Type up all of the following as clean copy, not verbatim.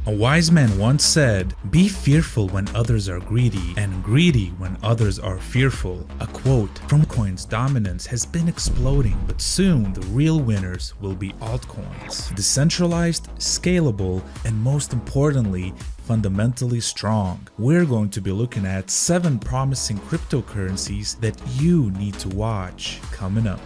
A wise man once said, "Be fearful when others are greedy, and greedy when others are fearful." A quote from coins dominance has been exploding, but soon the real winners will be altcoins. Decentralized, scalable, and most importantly, fundamentally strong. We're going to be looking at 7 promising cryptocurrencies that you need to watch coming up.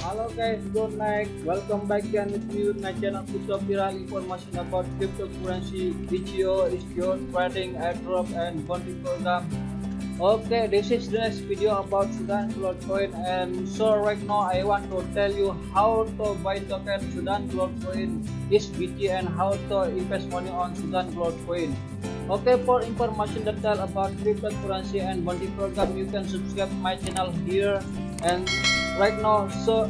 Halo guys, good night. Welcome back again with me with my channel Crypto Viral information about cryptocurrency, BTO, issues, trading, airdrop, and bonding program. Okay, this is the next video about SUDAN Gold Coin, and so right now I want to tell you how to buy token SUDAN Gold Coin, SBT, and how to invest money on SUDAN Gold Coin. Okay, for information detail about cryptocurrency and bonding program, you can subscribe my channel here. And right now, so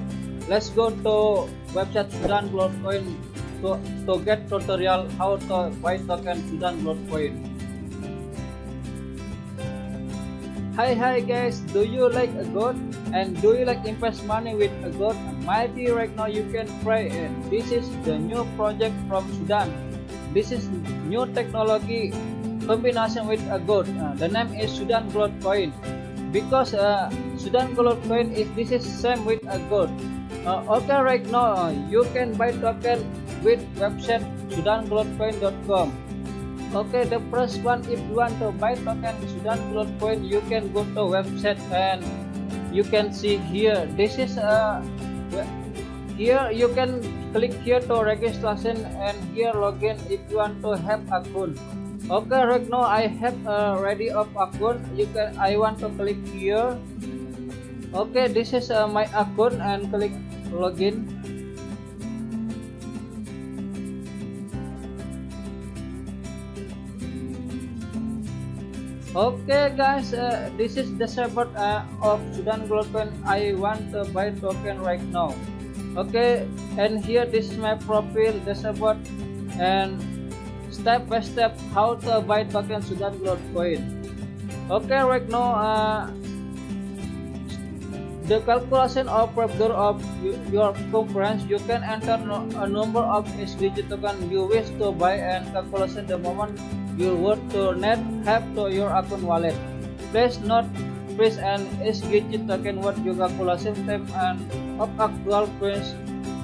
let's go to website SUDAN Gold Coin to get tutorial how to buy token SUDAN Gold Coin. Hi guys, do you like a gold and do you like invest money with a gold? Maybe right now you can try it. This is the new project from Sudan. This is new technology combination with a gold. The name is SUDAN Gold Coin because SUDAN Gold Coin is same with a gold. Okay, right now you can buy token with website sudangoldcoin.com. Okay, the first one, if you want to buy token SUDAN Gold Coin, you can go to website and you can see here. This is here you can click here to registration and here login if you want to have account. Okay, right now I have ready of account. I want to click here. Okay, this is my account and click login. Okay guys, this is the dashboard of SUDAN Gold Coin. I want to buy token right now. Okay, and here this is my profile dashboard and step by step how to buy token SUDAN Gold Coin. Okay, right now the calculation of procedure of your conference, you can enter a number of SDG token you wish to buy and calculation the moment you want to net have to your account wallet. Please note, please an SGT token what you calculation time and of actual coins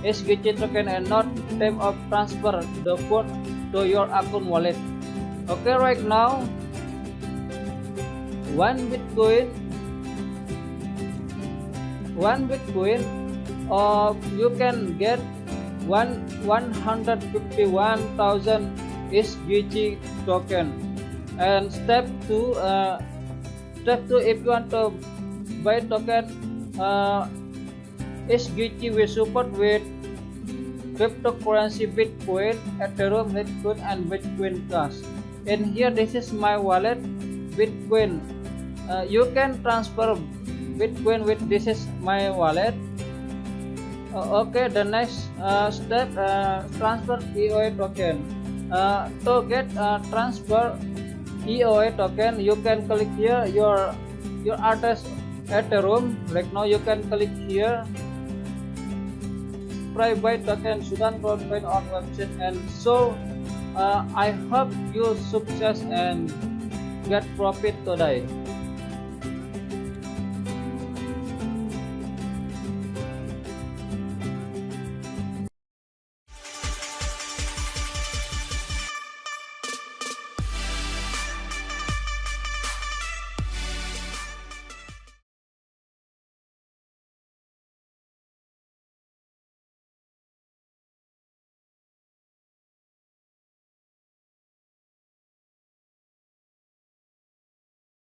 SGT token and not time of transfer the fund to your account wallet. Okay, right now one Bitcoin you can get 151,000 SGT token. And step 2, if you want to buy token SGT will support with cryptocurrency Bitcoin, Ethereum, Bitcoin, and Bitcoin Cash. And here this is my wallet Bitcoin. You can transfer Bitcoin with this is my wallet. Okay, the next step, transfer EOA token. To get transfer EOA token, you can click here your address Ethereum. Right now you can click here try buy token SUDAN Gold Coin on website. And so I hope you success and get profit today.